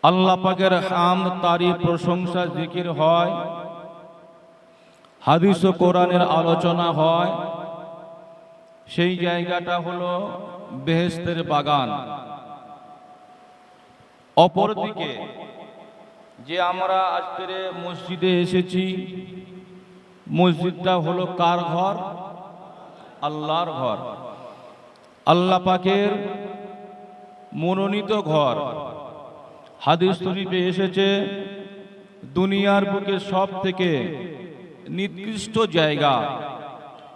আল্লাহ পাকের হামদ তারিফ প্রশংসা জিকির হয়, হাদিস ও কোরআনের আলোচনা হয়। সেই জায়গাটা হলো বেহেশতের বাগান। অপরদিকে যে আমরা আজকের মসজিদে এসেছি, মসজিদটা হলো কার ঘর? আল্লাহর ঘর, আল্লাহ পাকের মনোনীত ঘর। হাদিস শরীফে এসেছে, দুনিয়ার বুকে সব থেকে নিকৃষ্ট জায়গা,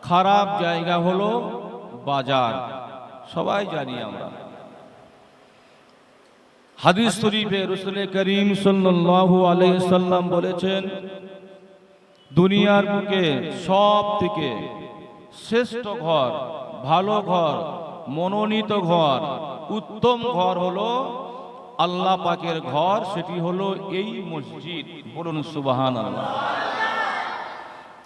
খারাপ জায়গা হলো বাজার। সবাই জানি আমরা। হাদিস শরীফে রাসূল করিম সাল্লাল্লাহু আলাইহি সাল্লাম বলেছেন, দুনিয়ার বুকে সব থেকে শ্রেষ্ঠ ঘর, ভালো ঘর, মনোনীত ঘর, উত্তম ঘর হলো আল্লাহ পাকের ঘর। সেটি হলো এই মসজিদ। বলুন সুবহানাল্লাহ।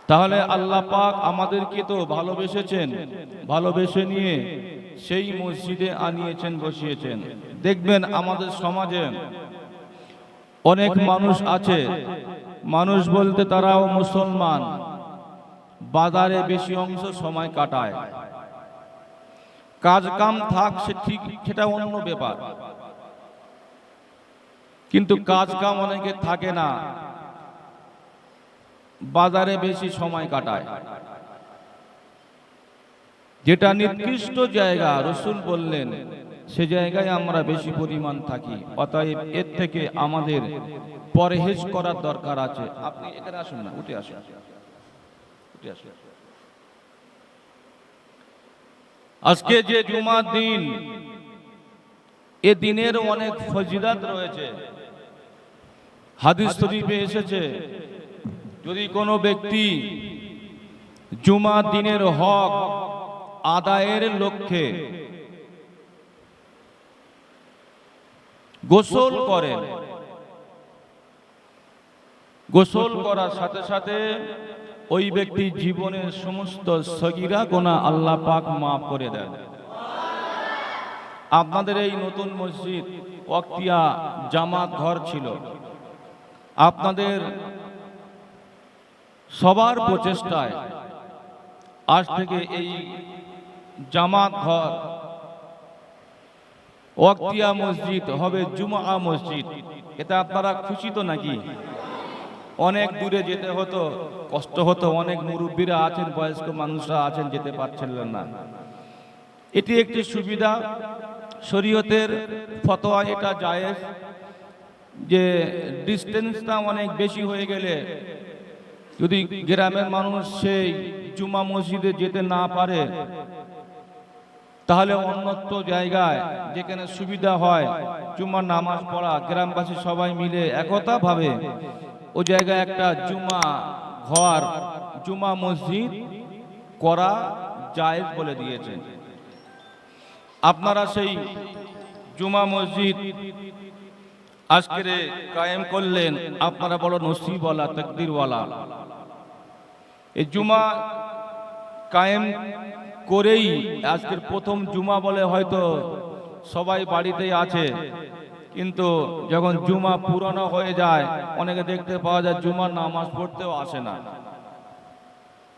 তাহলে আল্লাহ পাক আমাদেরকে তো ভালোবেসেছেন, ভালোবেসে নিয়ে সেই মসজিদে আনিয়েছেন, বসিয়েছেন। দেখবেন আমাদের সমাজে অনেক মানুষ আছে, মানুষ বলতে তারাও মুসলমান, বাজারে বেশি অংশ সময় কাটায়। কাজ কাম থাক সে ঠিক, সেটা অন্য ব্যাপার, কিন্তু কাজ কাম অনেকে থাকে না, বাজারে বেশি সময় কাটায়। যেটা নিকৃষ্ট জায়গা, রাসূল বললেন সে জায়গায় আমরা বেশি পরিমাণ থাকি। অতএব এর থেকে আমাদের পরহেজ করার দরকার আছে। আপনি এখানে আসুন না, উঠে আসুন, উঠে আসুন। আজকে যে জুমার দিন, এ দিনের অনেক ফজিলত রয়েছে। হাদিস শরীফে এসেছে, যদি কোনো ব্যক্তি জুমার দিনের হক আদায়ের লক্ষ্যে গোসল করেন, গোসল করার সাথে সাথে ওই ব্যক্তি জীবনের সমস্ত সগীরা গুনাহ আল্লাহ পাক মাফ করে দেন। আপনাদের এই নতুন মসজিদ ওয়াক্তিয়া জামাত ঘর ছিল, আপনাদের সবার প্রচেষ্টায় আজ থেকে এই জামাত ঘর ওয়াক্তিয়া মসজিদ হবে জুমআ মসজিদ। এতে আপনারা খুশি তো নাকি? অনেক দূরে যেতে হতো, কষ্ট হতো, অনেক মুরব্বীরা আছেন, বয়স্ক মানুষরা আছেন, যেতে পারছিলেন না। এটি একটি সুবিধা, শরীয়তের ফতোয়া এটা জায়েজ, যে ডিস্টেন্সটা অনেক বেশি হয়ে গেলে যদি গ্রামের মানুষ সেই জুমা মসজিদে যেতে না পারে, তাহলে অন্যত্র জায়গায় যেখানে সুবিধা হয় জুমার নামাজ পড়া, গ্রামবাসী সবাই মিলে একতা ভাবে ও জায়গায় একটা জুমা ঘর, জুমা মসজিদ করা জায়েজ বলে দিয়েছেন। আপনারা সেই জুমা মসজিদ আজকের কায়েম করলেন, আপনারা বড় নসিবওয়ালা, তাকদীরওয়ালা। এই জুমা কায়েম করেই আজকের প্রথম জুমা বলে হয়তো সবাই বাড়িতেই আছে, কিন্তু যখন জুমা পুরানো হয়ে যায় অনেকে দেখতে পাওয়া যায় জুমার নামাজ পড়তেও আসে না।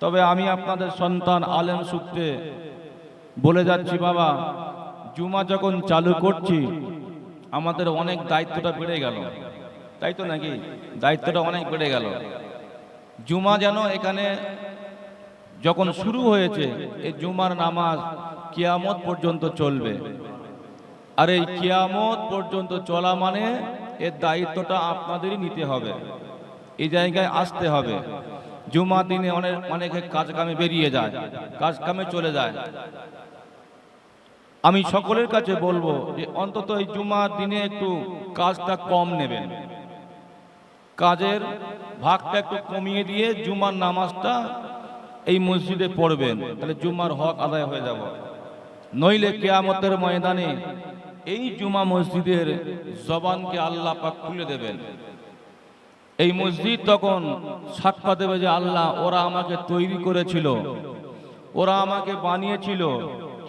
তবে আমি আপনাদের সন্তান আলেম সূত্রে বলে যাচ্ছি, বাবা, জুমা যখন চালু করছি আমাদের অনেক দায়িত্বটা বেড়ে গেল, তাই তো নাকি? দায়িত্বটা অনেক বেড়ে গেল। জুমা যেন এখানে যখন শুরু হয়েছে, এই জুমার নামাজ কিয়ামত পর্যন্ত চলবে। আর এই কিয়ামত পর্যন্ত চলা মানে এর দায়িত্বটা আপনাদেরই নিতে হবে, এই জায়গায় আসতে হবে। জুমা দিনে অনেকে কাজ কামে বেরিয়ে যায়, কাজ কামে চলে যায়। আমি সকলের কাছে বলবো যে অন্তত এই জুমার দিনে একটু কাজটা কম নেবেন, কাজের ভাগটা একটু কমিয়ে দিয়ে জুমার নামাজটা এই মসজিদে পড়বেন, তাহলে জুমার হক আদায় হয়ে যাব। নইলে কিয়ামতের ময়দানে এই জুমা মসজিদের জবানকে আল্লাহ পাক খুলে দেবেন। এই মসজিদ তখন সাক্ষ্য দেবে যে আল্লাহ, ওরা আমাকে তৈরি করেছিল, ওরা আমাকে বানিয়েছিল,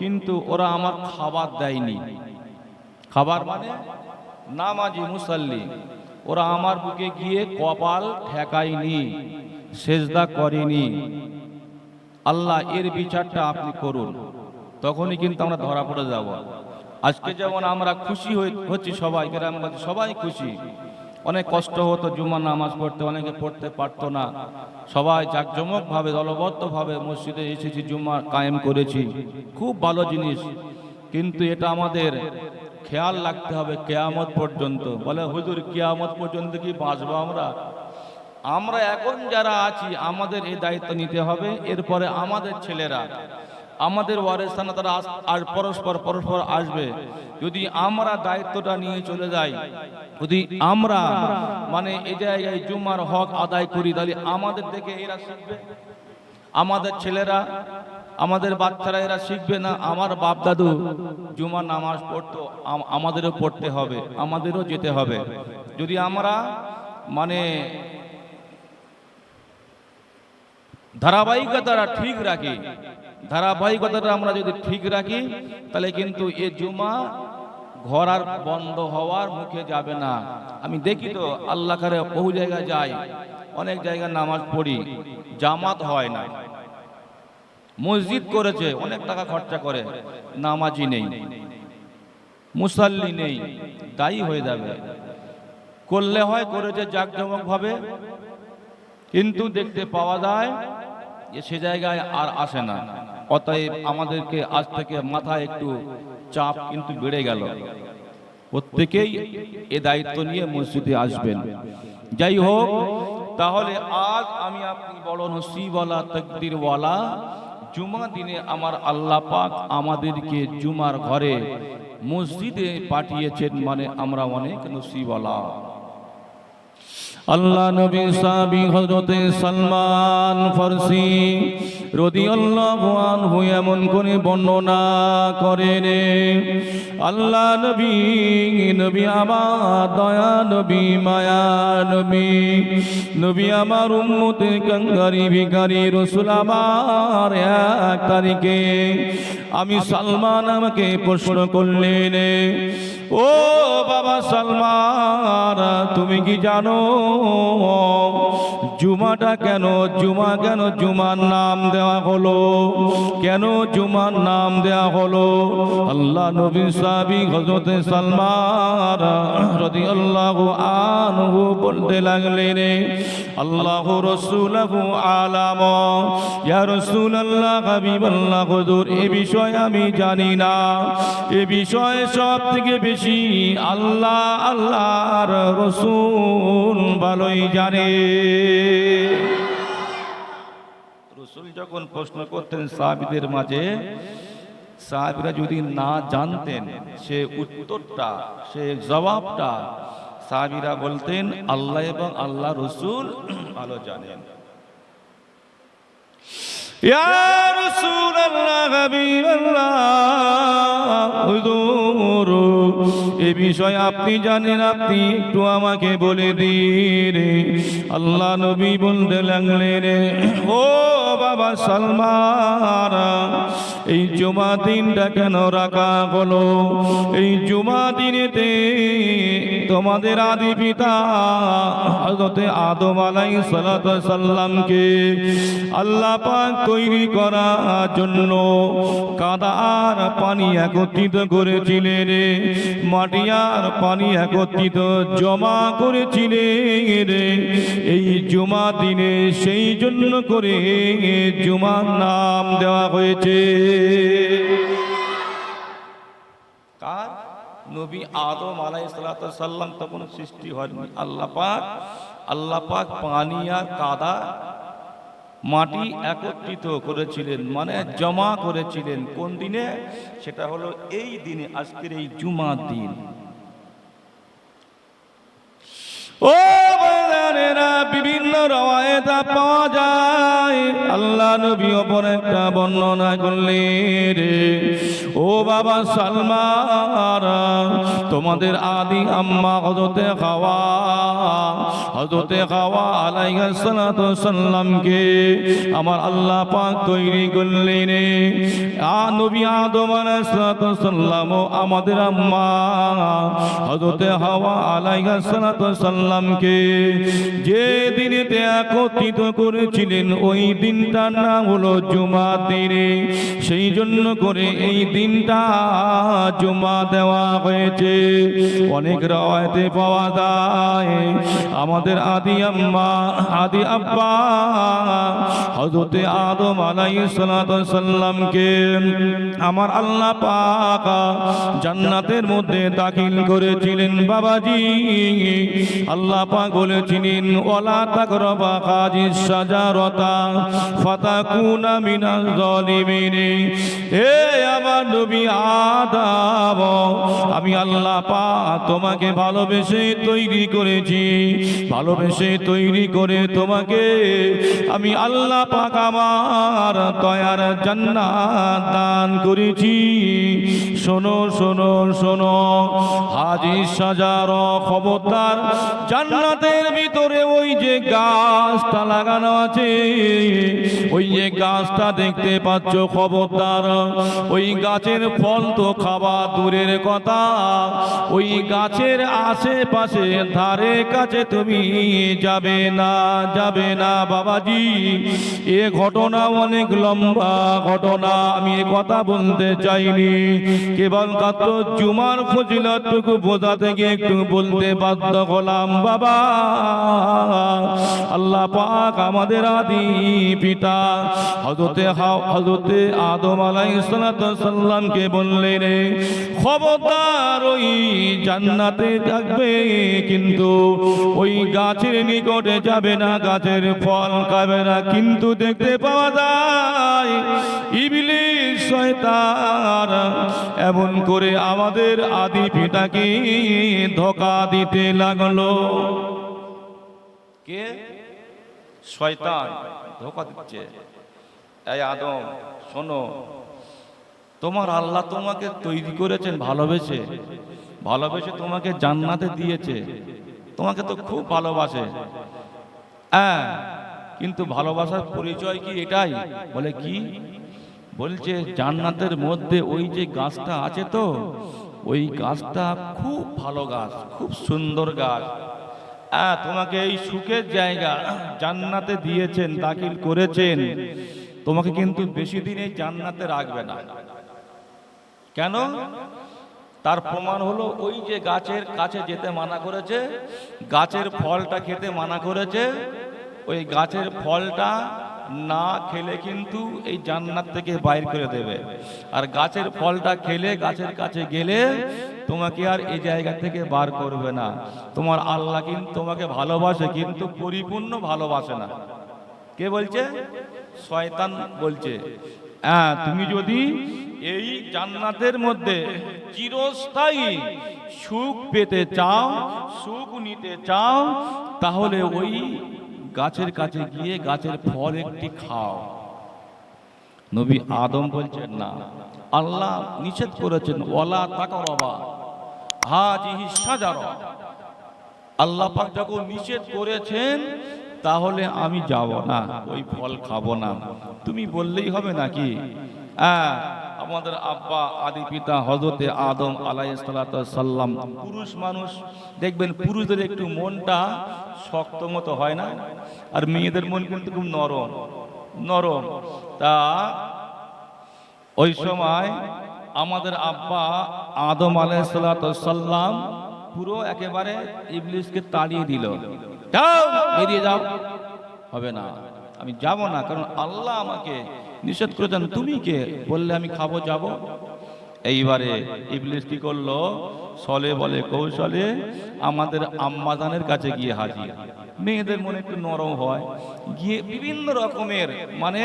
কিন্তু ওরা আমার খাবার দেয়নি। খাবার মানে নামাজি মুসাল্লি, ওরা আমার বুকে গিয়ে কপাল ঠেকায়নি, সেজদা করেনি। আল্লাহ এর বিচারটা আপনি করুন, তখনই কিন্তু আমরা ধরা পড়ে যাব। আজকে যেমন আমরা খুশি হচ্ছি, সবাই গ্রামবাসী সবাই খুশি। অনেক কষ্ট হতো জুমার নামাজ পড়তে, অনেকে পড়তে পারতো না। সবাই জাঁকজমকভাবে দলবদ্ধভাবে মসজিদে এসেছি, জুম্মা কায়েম করেছি, খুব ভালো জিনিস। কিন্তু এটা আমাদের খেয়াল রাখতে হবে কিয়ামত পর্যন্ত। বলে হুজুর কিয়ামত পর্যন্ত কি বাঁচবো আমরা? আমরা এখন যারা আছি আমাদের এই দায়িত্ব নিতে হবে। এরপরে আমাদের ছেলেরা, আমাদের ওয়ারিসানা, তারা আর পরস্পর পরস্পর আসবে। যদি আমরা দায়িত্বটা নিয়ে চলে যাই, যদি আমরা মানে এই জায়গায় জুম্মার হক আদায় করি, তাহলে আমাদের দেখে এরা শিখবে, আমাদের ছেলেরা, আমাদের বাচ্চারা এরা শিখবে না। আমার বাপ দাদু জুমার নামাজ পড়তো, আমাদেরও পড়তে হবে, আমাদেরও যেতে হবে। যদি আমরা মানে ধারাবাহিকতাটা ঠিক রাখি, ধারাবাহিকতাটা আমরা যদি ঠিক রাখি, তাহলে কিন্তু এ জুমা ঘর আর বন্ধ হওয়ার মুখে যাবে না। আমি দেখি তো আল্লাহ করে বহু জায়গায় যাই, অনেক জায়গায় নামাজ পড়ি, জামাত হয় না। মসজিদ করেছে, অনেক টাকা খরচা করে, নামাজি নেই, মুসাল্লি নেই, দায়ী হয়ে যাবে। করলে হয় করেছে জাঁকজমক ভাবে, কিন্তু দেখতে পাওয়া যায় যে সে জায়গায় আর আসে না। অতএব আমাদেরকে আজ থেকে মাথায় একটু চাপ কিন্তু বেড়ে গেল, প্রত্যেকেই এ দায়িত্ব নিয়ে মসজিদে আসবেন। যাই হোক, তাহলে আজ আমি আপনি বড় নসিবওয়ালা, তাকদীরওয়ালা, জুমা দিনে আমার আল্লাহ পাক আমাদেরকে জুমার ঘরে মসজিদে পাঠিয়েছেন, মানে আমরা অনেক নসিবওয়ালা। আল্লাহ নবী সাহাবী হযরতে সালমান ফারসি রাদিয়াল্লাহু আনহু এমন করে বর্ণনা করেন, আল্লাহ নবী, নবী আমার দয়া নবী, মায়া নবী, নবী আমার উম্মতের কাঙ্গারি ভিখারি রাসূল আমার, এক তারিখে আমি সালমান আমাকে প্রশ্ন করলেন, ও বাবা সালমান, তুমি কি জানো জুমাটা কেন, জুমা কেন জুমার নাম দেওয়া হলো, কেন জুমার নাম দেওয়া হলো? আল্লাহ নবী সাহাবী হযরতে সালমান রাদিয়াল্লাহু আনহু বলতে লাগলেন, আল্লাহু রাসূলুহু আলাম, ইয়া রাসূলুল্লাহ, হাবিবাল্লাহ, হুজুর এ বিষয় আমি জানি না, এ বিষয়ে সব থেকে বেশি আল্লাহ, আল্লাহর রাসূল ভালোই জানে। রাসূল যখন প্রশ্ন করতেন সাহাবীদের মাঝে, সাহাবীরা যদি না জানতেন সে উত্তরটা, সে জবাবটা, সাহাবীরা বলতেন আল্লাহ এবং আল্লাহ রাসূল ভালো জানেন। ইয়া রাসূলুল্লাহ, হাবিবাল্লাহ, হুজুর এ বিষয়ে আপনি জানেন, আপনি একটু আমাকে বলে দিন। আল্লাহ নবী বলতে লাগলেন, ও বাবা সালমান, এই জুমা দিনটা কেন রাখা হলো? এই জুমা দিনেতে তোমাদের আদি পিতা হযরতে আদম আলাইহিস সালাতু ওয়াস সালামকে আল্লাহ পাক তৈরি করার জন্য কাদা আর পানি একত্রিত করেছিলেন, মাটি আর পানি একত্রিত জমা করেছিলেন এই জুমা দিনে। সেই জন্য করে জুমার নাম দেওয়া হয়েছে। কার? নবী আদম আলাইহিস সালাতু ওয়াস সালাম তখন সৃষ্টি হয়নি। আল্লাহ পাক পানি আর কাদা মাটি একত্রিত করেছিলেন, মানে জমা করেছিলেন। কোন দিনে? সেটা হলো এই দিনে, আজকের এই জুমার দিন। ও বাজারেরা, বিভিন্ন রওয়ায়েত পাওয়া যায় আল্লাহ নবী অপর একটা বর্ণনা করলেন, ও বাবা সালমান, তোমাদের আদি আম্মা হযরতে হাওয়া আলাইহিস সালাতু সাল্লামকে আমার আল্লাহ পাক তৈরি করলেন। নবী আদম আলাইহিস সালাতু সাল্লাম আমাদের আম্মা হযরতে হাওয়া আলাইহিস সালাতু সাল্লামকে যে দিনেতে একত্রিত করেছিলেন ওই দিনটার নাম হলো জুমার দিন। সেই জন্য করে এই দিনটা জুমা দেওয়া হয়েছে। অনেক রাওয়ায়াতে পাওয়া যায় আমাদের আদি আম্মা আদি আব্বা হযরতে আদম আলাইহিস সালাতু সাল্লামকে আমার আল্লাহ পাক জান্নাতের মধ্যে দাখিল করেছিলেন। বাবাজি, আল্লাহ পাক বলেছিলেন ওয়ালা তাকরাবা হাযিস শাজারাতা ফাতাকুনা মিনাজ জালিমিন। হে আমার নবী আদম, আমি আল্লাহ পাক তোমাকে ভালোবেসে তৈরি করেছি, ভালোবেসে তৈরি করে তোমাকে আমি আল্লাহ পাক আমার দয়ার জান্নাত দান করেছি। শোনো শোনো শোনো, হাজির সাজার খবরদার, জান্নাতের ভিতরে ওই যে গাছটা লাগানো আছে, ওই যে গাছটা দেখতে পাচ্ছ, খবরদার ওই গাছের ফল তো খাওয়া দূরের কথা, ওই গাছের আশেপাশে ধারে কাছে তুমি যাবে না, যাবে না। বাবাজি, এ ঘটনা অনেক লম্বা ঘটনা, আমি এ কথা বলতে চাইনি, কেবল মাত্র জুমার ফজিলতটুকু বোঝাতে গিয়ে একটু বলতে বাধ্য হলাম। বাবা, আল্লাহ পাক আমাদের আদি পিতা হযরতে আদম আলাইহিস সালামকে বললেন, খবরদার ওই জান্নাতে থাকবে কিন্তু ওই গাছের নিকটে যাবে না, গাছের ফল খাবে না। কিন্তু দেখতে পাওয়া যায় ইবলিস শয়তান এমন করে আমাদের আদি পিতাকে ধোঁকা দিতে লাগলো। কে? শয়তান ধোঁকা দিচ্ছে। এই আদম শোনো, তোমার আল্লাহ তোমাকে তৈরি করেছেন ভালোবেসে, ভালোবেসে তোমাকে জান্নাতে দিয়েছে, তোমাকে তো খুব ভালোবাসে। হ্যাঁ, কিন্তু ভালোবাসার পরিচয় কি এটাই? বলে কি? বলছে জান্নাতের মধ্যে ওই যে গাছটা আছে তো, ওই গাছটা খুব ভালো গাছ, খুব সুন্দর গাছ। তোমাকে এই সুখের জায়গা জান্নাতে দিয়েছেন, দাখিল করেছেন, তোমাকে কিন্তু বেশি দিন এই জান্নাতে রাখবে না। কেন? তার প্রমাণ হলো ওই যে গাছের কাছে যেতে মানা করেছে, গাছের ফলটা খেতে মানা করেছে, ওই গাছের ফলটা না খেলে কিন্তু এই জান্নাত থেকে বাইর করে দেবে। আর গাছের ফলটা খেলে, গাছের কাছে গেলে তোমাকে আর এই জায়গা থেকে বার করবে না। তোমার আল্লাহ কিন্তু তোমাকে ভালোবাসে, কিন্তু পরিপূর্ণ ভালোবাসে না। কে বলছে? শয়তান বলছে। তুমি যদি এই জান্নাতের মধ্যে চিরস্থায়ী সুখ পেতে চাও, সুখ নিতে চাও, তাহলে ওই গাছের কাছে গিয়ে গাছের ফল একটি খাও। নবী আদম বলছেন না, আল্লাহ নিষেধ করেছেন ওয়ালা তাকরাবা হাযিহিস শাজারা। আল্লাহ পাক যখন নিষেধ করেছেন তাহলে আমি যাব না, ওই ফল খাবো না। তুমি বললেই হবে নাকি? আমাদের আব্বা আদি পিতা হযরতে আদম আলাইহিস সালাম পুরুষ মানুষ, দেখবেন পুরুষদের একটু মনটা শক্ত মতো হয় না, আর মেয়েদের মন কিন্তু খুব নরম নরম। তা ওই সময় আমাদের আব্বা আদম আলাইহিস সালাম পুরো একেবারে ইবলিসকে তাড়িয়ে দিল, যাও বেরিয়ে যাও, হবে না, আমি যাব না, কারণ আল্লাহ আমাকে নিষেধ করেছেন। তুমি কে বললে আমি খাবো, যাব? এইবারে ইবলিস কি করলো? ছলে বলে কৌশলে আমাদের আম্মাজানের কাছে গিয়ে হাজির। মেয়েদের মনে একটু নরম হয়, গিয়ে বিভিন্ন রকমের মানে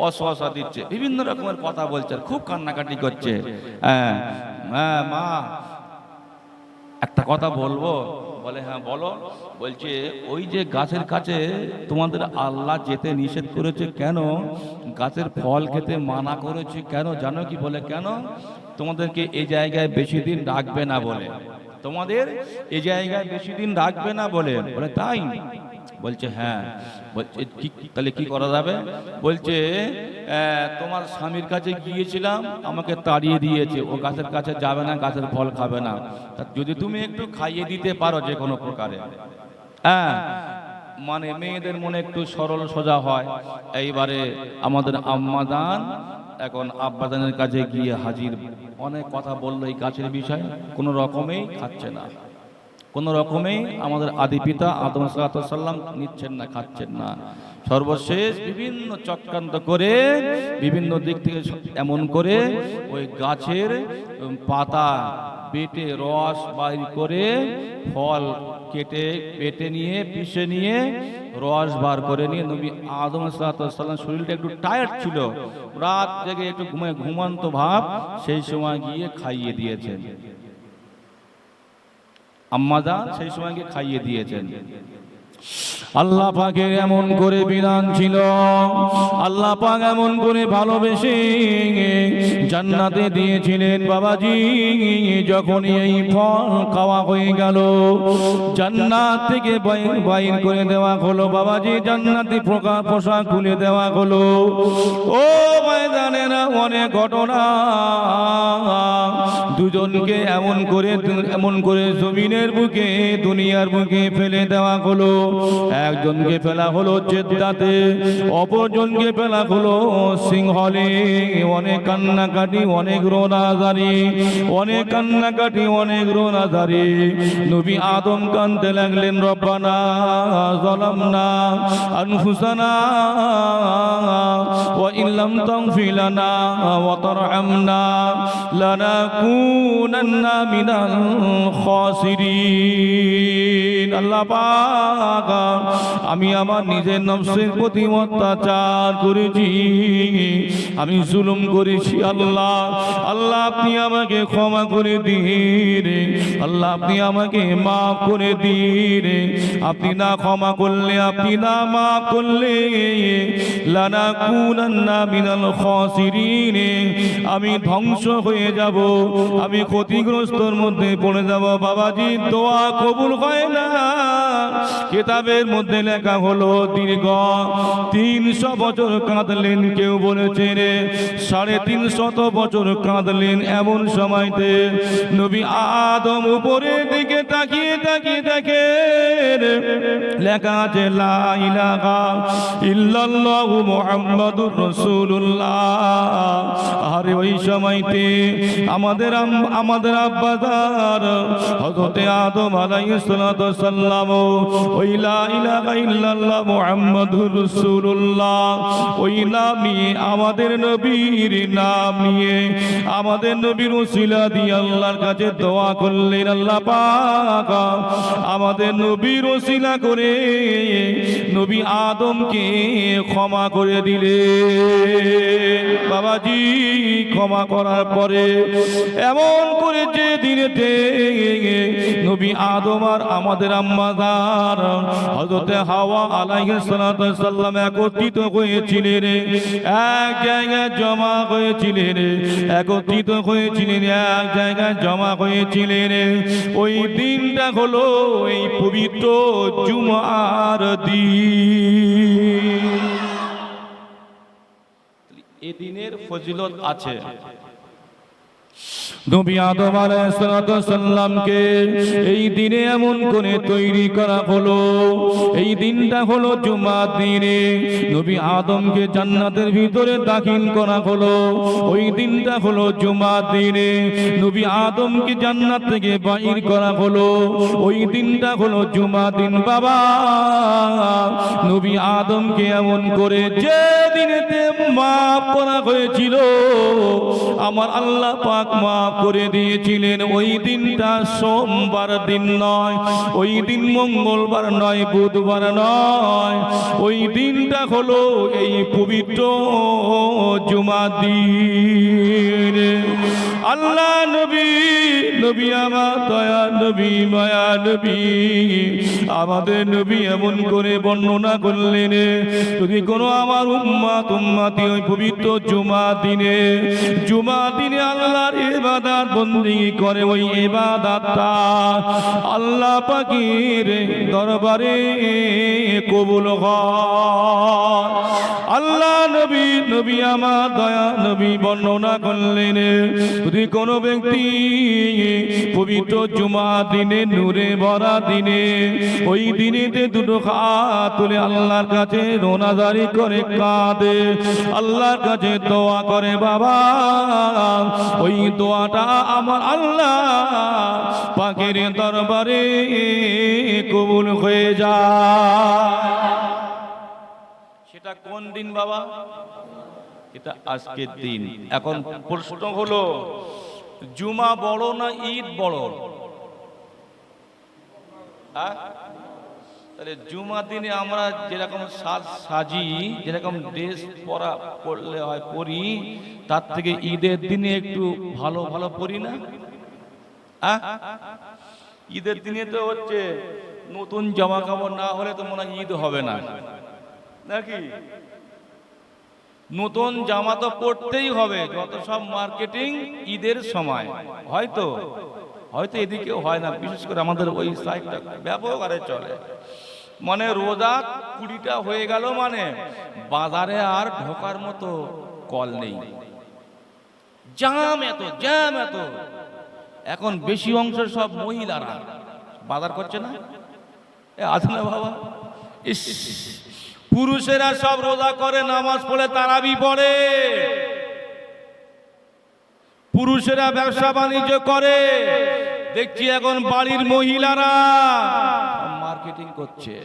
অসহসা দিচ্ছে, বিভিন্ন রকমের কথা বলছে, খুব কান্নাকাটি করছে। মা একটা কথা বলবো? বলে হ্যাঁ বলো। বলছে ওই যে গাছের কাছে তোমাদের আল্লাহ যেতে নিষেধ করেছে কেন, গাছের ফল খেতে মানা করেছে কেন জানো কি? বলে কেন? তোমাদেরকে এই জায়গায় বেশি দিন রাখবে না বলে, তোমাদের এই জায়গায় বেশি দিন রাখবে না বলে। বলে তাই? বলছে হ্যাঁ। বলছে তাহলে কি করা যাবে? বলছে তোমার স্বামীর কাছে গিয়েছিলাম, আমাকে তাড়িয়ে দিয়েছে, ও গাছের কাছে যাবে না, গাছের ফল খাবে না। তা যদি তুমি একটু খাইয়ে দিতে পারো যে কোনো প্রকারে, হ্যাঁ, মানে মেয়েদের মনে একটু সরল সোজা হয়। এইবারে আমাদের আম্মাজান এখন আব্বাজানের কাছে গিয়ে হাজির, অনেক কথা বললো এই গাছের বিষয়ে, কোনো রকমেই খাচ্ছে না, কোন রকমেই আমাদের আদি পিতা আদম সাল্লাম নিচ্ছেন না, খাচ্ছেন না। সর্বশেষ বিভিন্ন চক্রান্ত করে বিভিন্ন দিক থেকে এমন করে ওই গাছের পাতা বেটে রস বাইর করে ফল কেটে পেটে নিয়ে পিষে নিয়ে রস বার করে নিয়ে নবী আদম সাল্লাম শরীরটা একটু টায়ার্ড ছিল, রাত জেগে একটু ঘুমান্ত ভাব, সেই সময় গিয়ে খাইয়ে দিয়েছেন। আম্মাজান সেই সময় খাইয়ে দিয়েছেন। আল্লাহ পাকের এমন করে বিধান ছিল, আল্লাহ পাক এমন করে ভালোবেসে জান্নাতে দিয়েছিলেন। বাবাজি যখন এই ফল খাওয়া হয়ে গেল, জান্নাত থেকে বাইর করে দেওয়া হলো, বাবাজি জান্নাতি পোশাক খুলে দেওয়া হলো। ও ময়দানেরা অনেক ঘটনা, দুজনকে এমন করে জমিনের বুকে দুনিয়ার বুকে ফেলে দেওয়া হলো। একজনকে ফেলা হলো জেদ্দাতে, অপরজনকে ফেলা হলো সিংহলে। অনেক কান্নাকাটি, অনেক রোনাজারি, অনেক কান্নাকাটি, অনেক রোনাজারি। নবী আদম কাঁদতে লাগলেন, রব্বানা যালামনা আনফুসানা ওয়া ইল্লাম তাগফির লানা ওয়া তারহামনা লানাকুনান্না মিনাল খাসিরিন। আল্লাহ পাক, আমি আমার নিজের নফসের প্রতি অত্যাচার করেছি, আমি জুলুম করেছি। আল্লাহ আল্লাহ আপনি আমাকে ক্ষমা করে দিন, আল্লাহ আপনি আমাকে মাফ করে দিন। আপনি না ক্ষমা করলে, আপনি না মাফ করলে লানাকুনান্না মিনাল খাসিরিন, আমি ধ্বংস হয়ে যাব, আমি ক্ষতিগ্রস্তর মধ্যে পড়ে যাব। বাবাজি দোয়া কবুল হয় না। কিতাবের মধ্যে লেখা হলো দীর্ঘ 300 বছর কাঁদলেন, কেউ বলেছেন 350 বছর কাঁদলেন। এমন সময়তে নবী আদম উপরের দিকে তাকিয়ে তাকিয়ে দেখেন লেখা আছে লা ইলাহা ইল্লাল্লাহু মুহাম্মাদুর রাসূলুল্লাহ। আরে ওই সময়তে আমাদের আব্বাজান হযরতে আদম আলাইহিস সালাতু ওয়াস সালাম ওই লা ইলাহা ইল্লাল্লাহ মুহাম্মাদুর রাসূলুল্লাহ ওই নাম নিয়ে, আমাদের নবীর নাম নিয়ে, আমাদের নবীর ওসিলা দিয়ে আল্লাহর কাছে দোয়া করলেন। আল্লাহ পাক আমাদের নবীর ওসিলা করে নবী আদমকে ক্ষমা করে দিলেন। বাবাজি ক্ষমা করার পরে এমন করে যে দিনেতে নবী আদম আর আমাদের আম্মাজান হযরতে হাওয়া আলাইহিস সালাতু ওয়াস সালাম একত্রিত হয়েছিলেন, এক জায়গায় জমা হয়েছিলেন, একত্রিত হয়েছিলেন, এক জায়গায় জমা হয়েছিলেন। ওই দিনটা হলো এই পবিত্র জুমার দিন। এই দিনের ফজিলত আছে। নবী আদম আলাইহিস সালাতু ওয়াস সালামকে এই দিনে এমন করে তৈরি করা হলো, এই দিনটা হলো জুমার দিনে নবী আদমকে জান্নাতের ভিতরে দাখিল করা হলো। ওই দিনটা হলো জুমার দিনে নবী আদমকে জান্নাত থেকে বাইর করা হলো। ওই দিনটা হলো জুমার দিন। বাবা নবী আদমকে এমন করে যে দিনেতে মাফ করা হয়েছিল, আমার আল্লাহ পাক মাফ করে দিয়েছিলেন। ওই দিনটা সোমবার দিন নয়, ওই দিন মঙ্গলবার নয়, বুধবার নয়, ওই দিনটা হলো এই পবিত্র জুমার দিন। আল্লাহ নবী, নবী আমার দয়া নবী, মায়া নবী, আমাদের নবী এমন করে বর্ণনা করলেন, যদি কোনো আমার উম্মতি ওই পবিত্র জুমা দিনে আল্লাহর ইবাদত বন্দেগী করে, ওই ইবাদতটা আল্লাহ পাকের দরবারে কবুল হয়। আল্লাহ নবী, নবী আমার দয়া নবী বর্ণনা করলেন, যদি কোনো ব্যক্তি পবিত্র জুমা দিনে, নূরে ভরা দিনে, ওই দিনেতে দুটো হাত তুলে আল্লাহর কাছে রোনাজারি করে কাঁদে, আল্লাহর কাছে দোয়া করে, বাবা ওই দোয়াটা আমার আল্লাহ পাকের দরবারে কবুল হয়ে যায়। সেটা কোন দিন বাবা? এটা আজকের দিন। এখন প্রশ্ন হলো, জুমা বড় না ঈদ বড়? তাহলে জুমা দিনে আমরা যেরকম সাজি, যেরকম ড্রেস পরলে হয় পরি, তার থেকে ঈদের দিনে একটু ভালো ভালো পরি না? ঈদের দিনে তো হচ্ছে নতুন জামা কাপড় না হলে তো মনে হয় ঈদ হবে না, নাকি? নতুন জামা তো পরতেই হবে, যত সব মার্কেটিং ঈদের সময়। হয়তো এদিকেও হয় না, বিশেষ করে আমাদের ওই সাইডটা ব্যাপক আরে চলে। মানে রোজা 20টা হয়ে গেল মানে বাজারে আর ঢোকার মতো কল নেই, জ্যাম এত। এখন বেশি অংশ সব মহিলারা বাজার করছে না, আছে না বাবা? ইস, পুরুষেরা সব রোজা করে, নামাজ পড়ে, তারাবি পড়ে, পুরুষেরা ব্যবসা বাণিজ্য করে, দেখছি এখন বাড়ির মহিলারা মার্কেটিং করছে।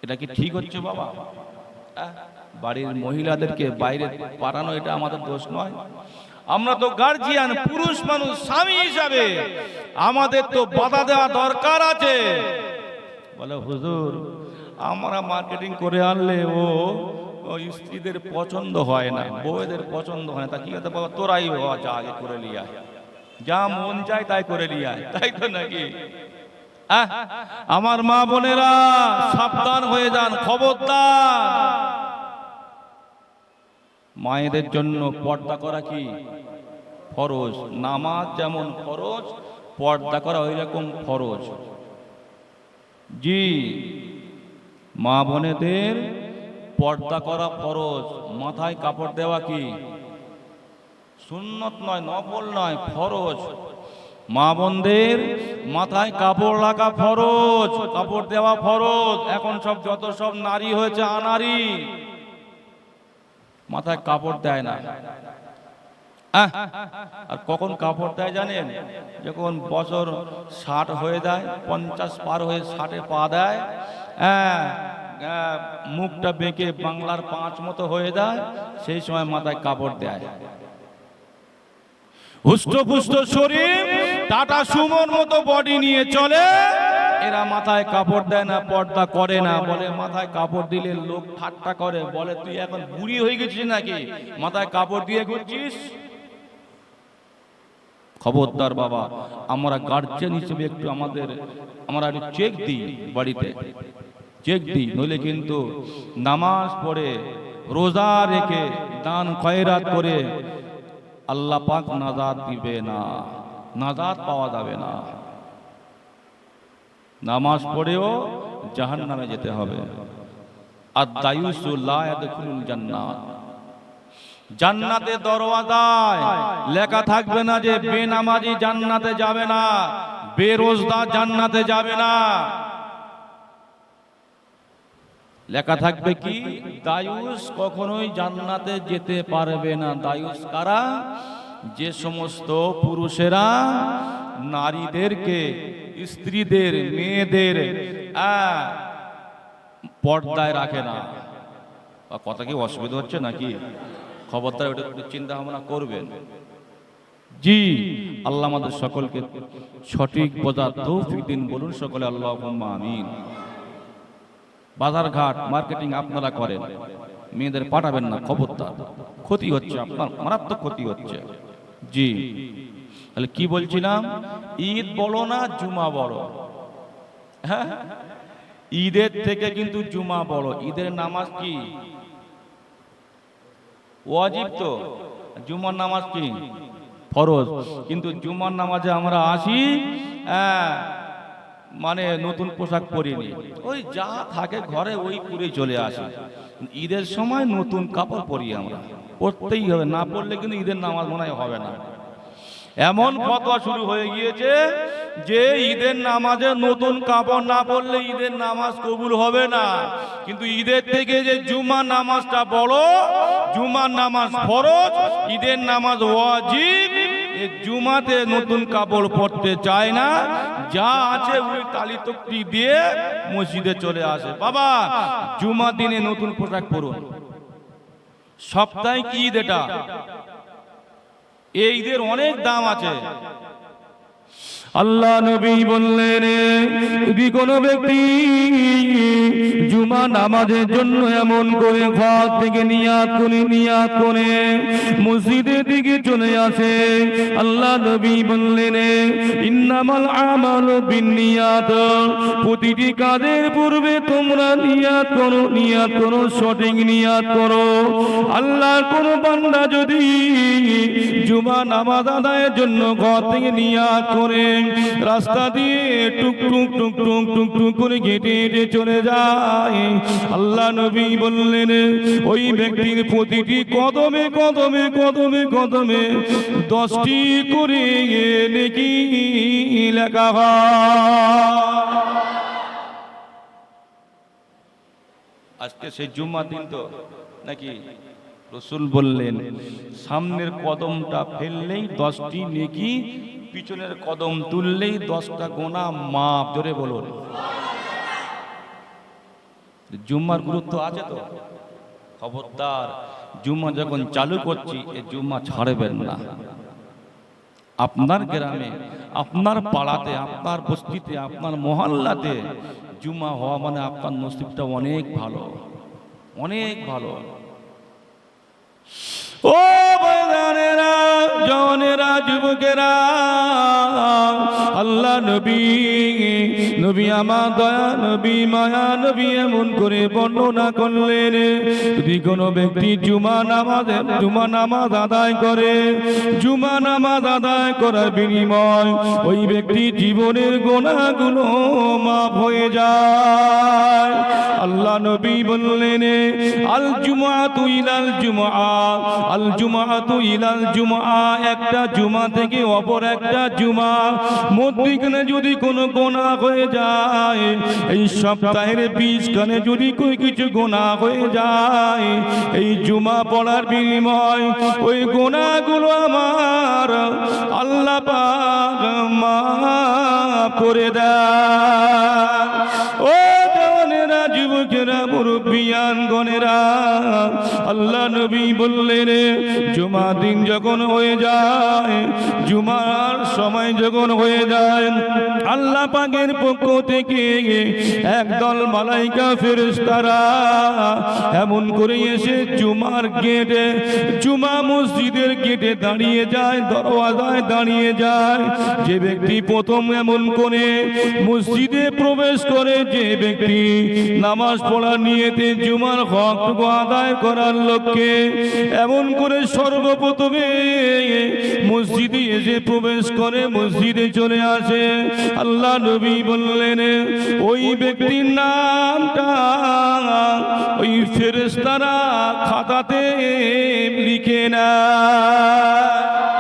এটা কি ঠিক হচ্ছে বাবা? বাড়ির মহিলাদেরকে বাইরে পাঠানো এটা আমাদের দোষ নয়। আমরা তো গার্জিয়ান, পুরুষ মানুষ, স্বামী হিসাবে আমাদের তো বাধা দেওয়া দরকার আছে। বলে হুজুর, আমরা মার্কেটিং করে আনলে ও স্ত্রীদের পছন্দ হয় না, বউদের পছন্দ হয় না। তা কি কথা বাবা, তোরাই হওয়া যা আগে করে লিয়া, যা মন চায় তাই করে লিয়া, তাই তো নাকি? আমার মা বোনেরা সাবধান হয়ে যান, খবরদার। মায়েদের জন্য পর্দা করা কি ফরজ? নামাজ যেমন ফরজ, পর্দা করা ওই রকম ফরজ। জি, মা বোনেদের পর্দা করা ফরজ। মাথায় কাপড় দেওয়া কি সুন্নত নয়, নফল নয়, ফরজ। মা বোনদের মাথায় কাপড় লাগা ফরজ, কাপড় দেওয়া ফরজ। এখন সব যত সব নারী হয়েছে আনারি, মাথায় কাপড় দেয় না। আর কখন কাপড় দেয় জানেন? যখন বছর 60 হয়ে যায়, 50 পার হয়ে 60-এ পা দেয়, মুখটা বেঁকে বাংলার 5 মতো হয়ে যায়, সেই সময় মাথায় কাপড় দেয়। হুষ্টপুষ্ট শরীর, টাটা সুমোর মতো বডি নিয়ে চলে, এরা মাথায় কাপড় দেয় না, পর্দা করে না। বলে মাথায় কাপড় দিলে লোক ঠাট্টা করে, বলে তুই এখন বুড়ি হয়ে গেছিস নাকি, মাথায় কাপড় দিয়ে ঘুরছিস? খবরদার বাবা, আমরা গার্জিয়ান হিসেবে একটু আমরা একটু চেক দিই, বাড়িতে চেক দিই, নইলে কিন্তু নামাজ পড়ে, রোজা রেখে, দান খয়রাত করে আল্লাহ পাক নাজাত দিবে না, নাজাত পাওয়া যাবে না। নামাজ পড়েও জাহান্নামে যেতে হবে। আদ-দায়ুসু লা ইয়াদখুলুল জান্নাত, জান্নাতে দরওয়াজায় লেখা থাকবে না যে বেনামাজি জান্নাতে যাবে না, বেরোজগার জান্নাতে যাবে না। লেখা থাকবে কি, দায়ুস কখনোই জান্নাতে যেতে পারবে না। দায়ুস কারা? যে সমস্ত পুরুষেরা নারীদেরকে, স্ত্রীদের, মেয়েদের পর্দায় রাখে না। কথা কি অসুবিধা হচ্ছে নাকি? খবরদার ওটা চিন্তা ভাবনা করবেন। জি, আল্লাহ আমাদের সকলকে সঠিক বোঝার তৌফিক দিন, বলুন সকলে আল্লাহুম্মা আমিন। বাজারঘাট মার্কেটিং আপনারা করেন, মেয়েদের পাঠাবেন না, খবরদার, ক্ষতি হচ্ছে আপনার, মারাত্মক ক্ষতি হচ্ছে। জি, তাহলে কি বলছিলাম, ঈদ বড় না জুমা বড়? হ্যাঁ, ঈদের থেকে কিন্তু জুমা বড়। ঈদের নামাজ কি ওয়াজিব? তো জুমার নামাজ কি ফরজ। কিন্তু জুমার নামাজে আমরা আসি, হ্যাঁ, মানে নতুন পোশাক পরিনি, ওই যা থাকে ঘরে ওই পরে চলে আসি। ঈদের সময় নতুন কাপড় পরি আমরা, পরতেই হবে, না পড়লে কিন্তু ঈদের নামাজ মনে হয় হবে না। এমন ফতোয়া শুরু হয়ে গিয়েছে যে ঈদের নামাজে নতুন কাপড় না পরলে ঈদের নামাজ কবুল হবে না। কিন্তু ঈদের থেকে যে জুমার নামাজটা বড়, জুমার নামাজ ফরজ, ঈদের নামাজ ওয়াজিব, এই জুমাতে নতুন কাপড় পরতে চায় না, যা আছে ওই তালি তকতি দিয়ে মসজিদে চলে আসে। বাবা, জুমার দিনে নতুন পোশাক পরুন। সপ্তাহে ঈদ, এটা এই ঈদের অনেক দাম আছে। আল্লাহ নবী বললেন, যদি কোনো ব্যক্তি জুমা নামাজের জন্য এমন করে ঘর থেকে নিয়াত করে মসজিদের দিকে চলে আসে, আল্লাহ নবী বললেন, ইন্নামাল আমালু বিন্নিয়াত, প্রতিটি কাজের পূর্বে তোমরা নিয়াত করো, সঠিক নিয়াত করো। আল্লাহর কোন বান্দা যদি জুমা নামাজ আদায়ের জন্য ঘর থেকে নিয়াত করে রাস্তা দিয়ে টুকটুক টুকটুক টুকটুক করে হেঁটে হেঁটে চলে যায়, আল্লাহ নবী বললেন, ওই ব্যক্তির প্রতিটি কদমে কদমে কদমে কদমে 10টি করে নেকি লেখা হয়। আজকে সেই জুম্মার দিন তো নাকি, রসুল বললেন, সামনের কদমটা ফেললেই 10টি নেকি, পিছনের কদম তুললেই 10টা গোনা মাপ। জোরে বলুন। জুম্মার গুরুত্ব আছে তো, খবরদার, জুম্মা যখন চালু করছি এই জুম্মা ছাড়বেন না। আপনার গ্রামে, আপনার পাড়াতে, আপনার বস্তিতে, আপনার মহল্লাতে জুম্মা হওয়া মানে আপনার নসিবটা অনেক ভালো, অনেক ভালো। ও বাজানেরা, জওয়ানেরা, যুবকেরা, আল্লাহ নবী আমার দয়া নবী, মায়া নবী এমন করে বর্ণনা করলেন, যদি কোনো ব্যক্তি জুমা নামাজ আদায় করে, জুমা নামাজ আদায় করার বিনিময় ওই ব্যক্তি জীবনের গুনাহগুলো মাফ হয়ে যায়। আল্লাহ নবী বললেন, আল জুমআতু ইলাল জুমআ, আল জুমআতু ইলাল জুমআ, একটা জুমা থেকে অপর একটা জুমা মধ্যখানে যদি কোনো গুনাহ হয়ে যায়, এই সপ্তাহের 20 খানে যদি কিছু গুনাহ হয়ে যায়, এই জুমা পড়ার বিনিময় ওই গুনাহগুলো আমার আল্লাহ পাক মাফ করে দেয়। ও জওয়ানেরা, যুবকেরা, মুরব্বিয়ান গণেরা, আল্লাহ নবী বললেন, জুমা দিন যখন হয়ে যায়, জুমার সময় যখন হয়ে যায়, আল্লাহ পাকের পক্ষ থেকে একদল মালাইকা ফেরেশতারা এমন করে এসে জুমার গেটে, জুমা মসজিদের গেটে দাঁড়িয়ে যায়, দরওয়াজায় দাঁড়িয়ে যায়। যে ব্যক্তি প্রথম এমন করে মসজিদে প্রবেশ করে, যে ব্যক্তি নামাজ পড়ার নিয়তে জুমার হকটুকু আদায় করার লক্ষ্যে এমন করে সর্বপ্রথমে মসজিদে এসে প্রবেশ করে, মসজিদে চলে আসে, আল্লাহ নবী বললেন, ওই ব্যক্তির নামটা ওই ফেরেশতারা খাতাতে লিখে নেয়।